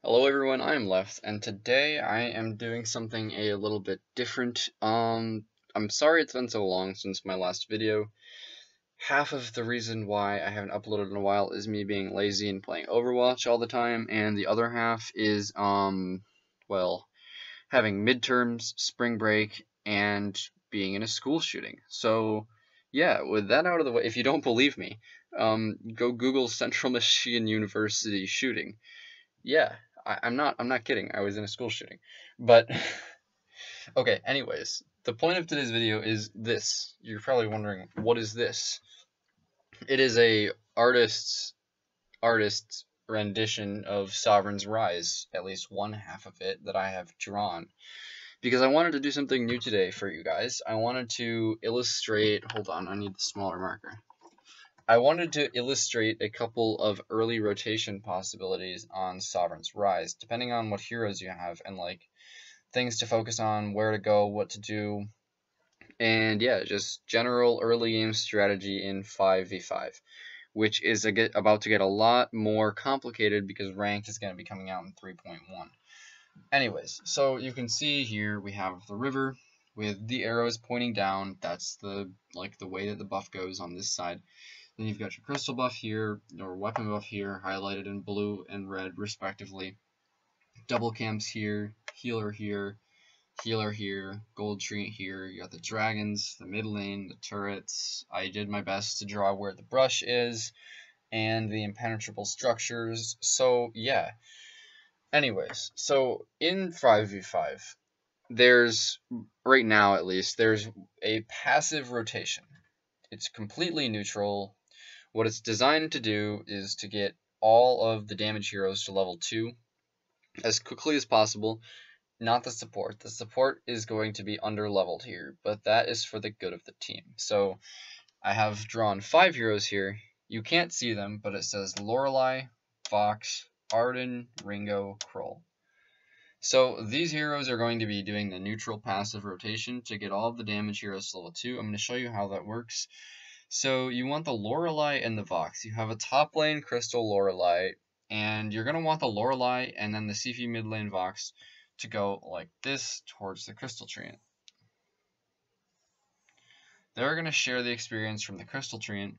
Hello everyone, I'm Left, and today I am doing something a little bit different. I'm sorry it's been so long since my last video. Half of the reason why I haven't uploaded in a while is me being lazy and playing Overwatch all the time, and the other half is, well, having midterms, spring break, and being in a school shooting. So, yeah, with that out of the way, if you don't believe me, go Google Central Michigan University shooting. Yeah, I'm not kidding. I was in a school shooting. But okay, anyways, the point of today's video is this. You're probably wondering, what is this? It is a artist's rendition of Sovereign's Rise, at least one half of it that I have drawn. Because I wanted to do something new today for you guys. I wanted to illustrate, hold on, I need the smaller marker. I wanted to illustrate a couple of early rotation possibilities on Sovereign's Rise, depending on what heroes you have and like things to focus on, where to go, what to do, and yeah, just general early game strategy in 5v5, which is about to get a lot more complicated because ranked is going to be coming out in 3.1. Anyways, so you can see here we have the river with the arrows pointing down. That's the way that the buff goes on this side. Then you've got your crystal buff here, or weapon buff here, highlighted in blue and red respectively. Double camps here, healer here, gold tree here. You got the dragons, the mid lane, the turrets. I did my best to draw where the brush is, and the impenetrable structures. So yeah. Anyways, so in 5v5, there's, right now at least, there's a passive rotation. It's completely neutral. What it's designed to do is to get all of the damage heroes to level 2 as quickly as possible, not the support. The support is going to be under-leveled here, but that is for the good of the team. So I have drawn 5 heroes here. You can't see them, but it says Lorelei, Fox, Arden, Ringo, Kroll. So these heroes are going to be doing the neutral passive rotation to get all of the damage heroes to level 2. I'm going to show you how that works. So you want the Lorelei and the Vox. You have a top lane Crystal Lorelei, and you're going to want the Lorelei and then the CP mid lane Vox to go like this towards the Crystal Treant. They're going to share the experience from the Crystal Treant.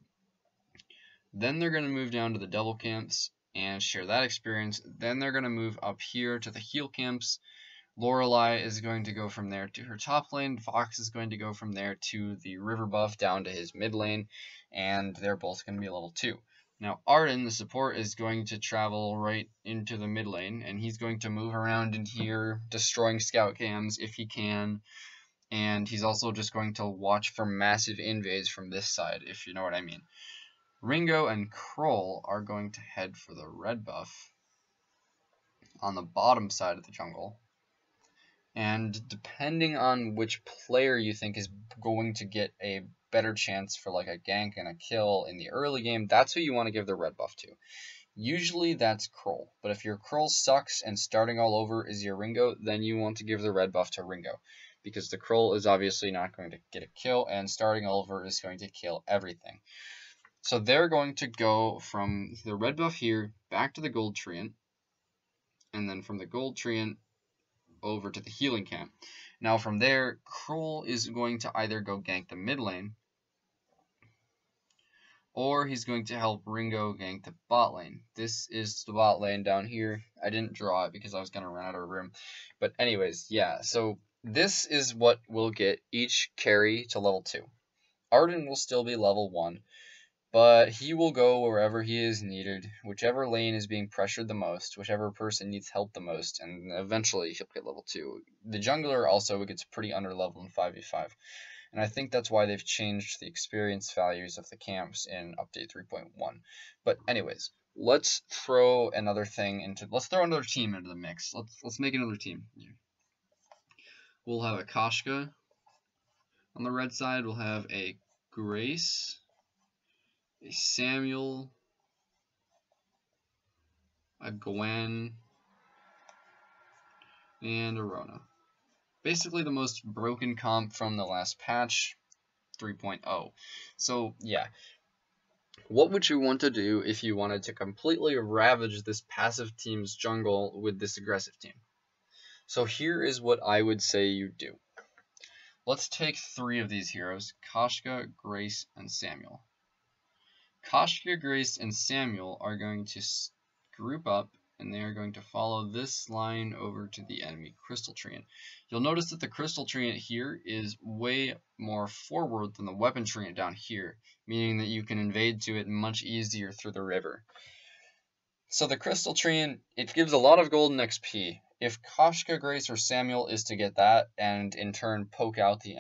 Then they're going to move down to the double camps and share that experience. Then they're going to move up here to the heal camps. Lorelei is going to go from there to her top lane. Fox is going to go from there to the river buff down to his mid lane, and they're both going to be level 2. Now Arden, the support, is going to travel right into the mid lane, and he's going to move around in here, destroying scout cams if he can, and he's also just going to watch for massive invades from this side, if you know what I mean. Ringo and Kroll are going to head for the red buff on the bottom side of the jungle. And depending on which player you think is going to get a better chance for like a gank and a kill in the early game, that's who you want to give the red buff to. Usually that's Kroll, but if your Kroll sucks and starting all over is your Ringo, then you want to give the red buff to Ringo, because the Kroll is obviously not going to get a kill, and starting all over is going to kill everything. So they're going to go from the red buff here back to the gold treant, and then from the gold treant over to the healing camp. Now from there, Kroll is going to either go gank the mid lane, or he's going to help Ringo gank the bot lane. This is the bot lane down here. I didn't draw it because I was going to run out of room. But anyways, yeah, so this is what will get each carry to level 2. Arden will still be level 1, but he will go wherever he is needed, whichever lane is being pressured the most, whichever person needs help the most, and eventually he'll get level 2. The jungler also gets pretty underleveled in 5v5, and I think that's why they've changed the experience values of the camps in update 3.1. But anyways, let's throw another team into the mix. Let's make another team. We'll have a Kashka on the red side. We'll have a Grace, a Samuel, a Gwen, and a Rona. Basically the most broken comp from the last patch, 3.0. So yeah, What would you want to do if you wanted to completely ravage this passive team's jungle with this aggressive team? So here is what I would say you do. Let's take 3 of these heroes, Koshka, Grace, and Samuel. Koshka, Grace, and Samuel are going to group up, and they are going to follow this line over to the enemy Crystal Treant. You'll notice that the Crystal Treant here is way more forward than the Weapon Treant down here, meaning that you can invade to it much easier through the river. So the Crystal Treant, it gives a lot of golden XP. If Koshka, Grace, or Samuel is to get that, and in turn poke out the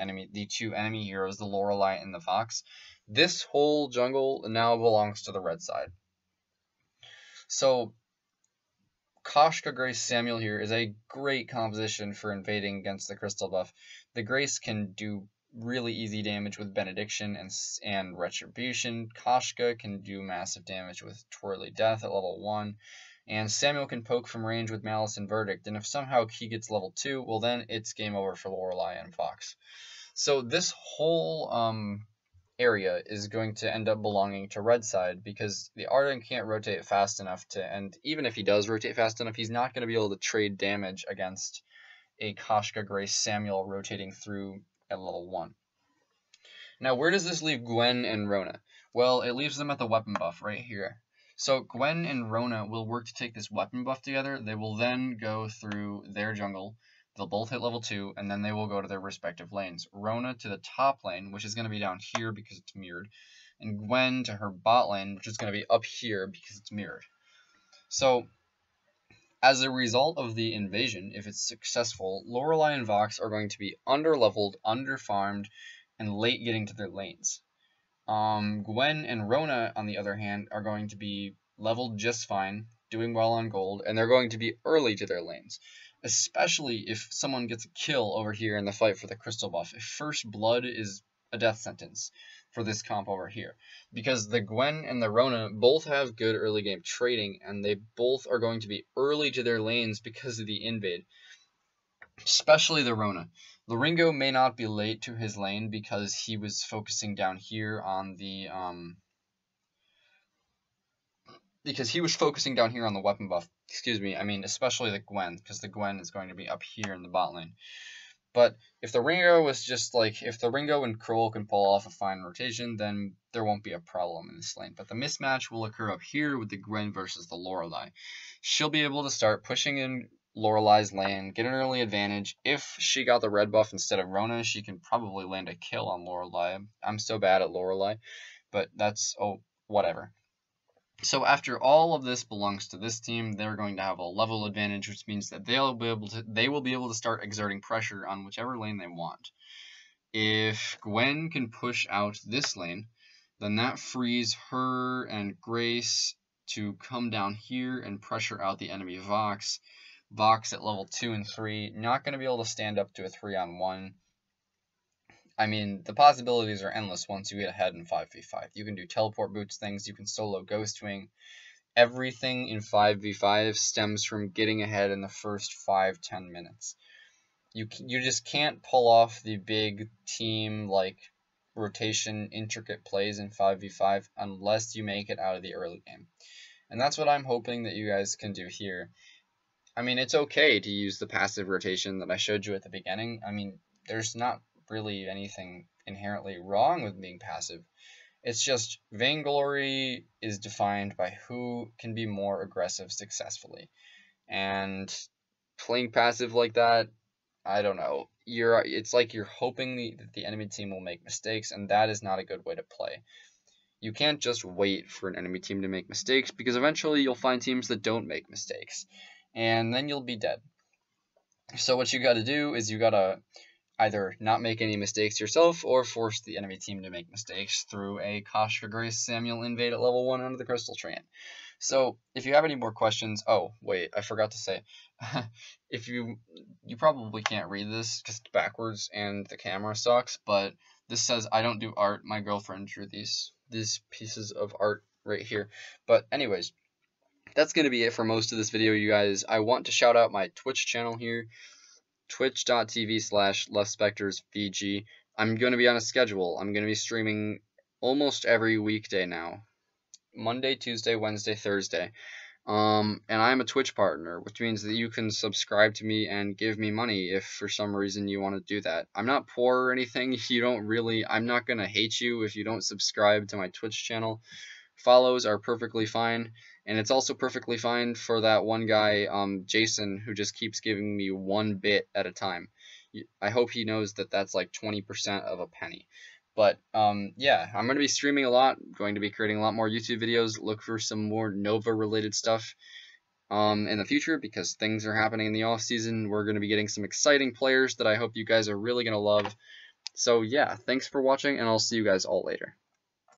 2 enemy heroes, the Lorelei and the Fox, this whole jungle now belongs to the red side. So Koshka, Grace, Samuel here is a great composition for invading against the crystal buff. The Grace can do really easy damage with Benediction and Retribution. Koshka can do massive damage with Twirly Death at level 1. And Samuel can poke from range with Malice and Verdict. And if somehow he gets level 2, well then it's game over for Lorelei and Fox. So this whole area is going to end up belonging to red side because the Arden can't rotate fast enough and even if he does rotate fast enough, he's not going to be able to trade damage against a Koshka, Grace, Samuel rotating through at level 1. Now, where does this leave Gwen and Rona? Well, it leaves them at the weapon buff right here. So Gwen and Rona will work to take this weapon buff together. They will then go through their jungle. They'll both hit level 2, and then they will go to their respective lanes. Rona to the top lane, which is going to be down here because it's mirrored, and Gwen to her bot lane, which is going to be up here because it's mirrored. So, as a result of the invasion, if it's successful, Lorelei and Vox are going to be underleveled, underfarmed, and late getting to their lanes. Gwen and Rona, on the other hand, are going to be leveled just fine, doing well on gold, and they're going to be early to their lanes. Especially if someone gets a kill over here in the fight for the crystal buff. If first blood is a death sentence for this comp over here. Because the Gwen and the Rona both have good early game trading, and they both are going to be early to their lanes because of the invade. Especially the Rona. Loringo may not be late to his lane because he was focusing down here on the weapon buff. Excuse me, I mean especially the Gwen, because the Gwen is going to be up here in the bot lane. But if the Ringo was just like, if the Ringo and Kroll can pull off a fine rotation, then there won't be a problem in this lane. But the mismatch will occur up here with the Gwen versus the Lorelei. She'll be able to start pushing in Lorelei's lane, get an early advantage. If she got the red buff instead of Rona, she can probably land a kill on Lorelei. I'm so bad at Lorelei, but that's, oh, whatever. So after all of this belongs to this team, they're going to have a level advantage, which means that they will be able to start exerting pressure on whichever lane they want. If Gwen can push out this lane, then that frees her and Grace to come down here and pressure out the enemy Vox. Vox at level 2 and 3, not going to be able to stand up to a 3-on-1. I mean, the possibilities are endless once you get ahead in 5v5. You can do teleport boots things, you can solo Ghost Wing. Everything in 5v5 stems from getting ahead in the first 5-10 minutes. You just can't pull off the big team, like, rotation, intricate plays in 5v5 unless you make it out of the early game. And that's what I'm hoping that you guys can do here. I mean, it's okay to use the passive rotation that I showed you at the beginning. I mean, there's not really anything inherently wrong with being passive. It's just vainglory is defined by who can be more aggressive successfully. And playing passive like that, I don't know. It's like you're hoping that the enemy team will make mistakes, and that is not a good way to play. You can't just wait for an enemy team to make mistakes, because eventually you'll find teams that don't make mistakes, and then you'll be dead. So what you gotta do is you gotta either not make any mistakes yourself or force the enemy team to make mistakes through a Koshka, Grace, Samuel invade at level 1 under the Crystal Treant. So if you have any more questions, oh wait, I forgot to say, if you probably can't read this because it's backwards and the camera sucks, but this says I don't do art. My girlfriend drew these pieces of art right here. But anyways, that's going to be it for most of this video, you guys. I want to shout out my Twitch channel here, twitch.tv/LeftSpectorsVG. I'm going to be on a schedule. I'm going to be streaming almost every weekday now. Monday, Tuesday, Wednesday, Thursday. And I'm a Twitch partner, which means that you can subscribe to me and give me money if for some reason you want to do that. I'm not poor or anything. I'm not going to hate you if you don't subscribe to my Twitch channel. Follows are perfectly fine, and it's also perfectly fine for that one guy, Jason, who just keeps giving me 1 bit at a time. I hope he knows that that's like 20% of a penny. But yeah, I'm going to be streaming a lot, going to be creating a lot more YouTube videos. Look for some more Nova related stuff in the future, because things are happening in the off season. We're going to be getting some exciting players that I hope you guys are really going to love. So yeah, thanks for watching, and I'll see you guys all later.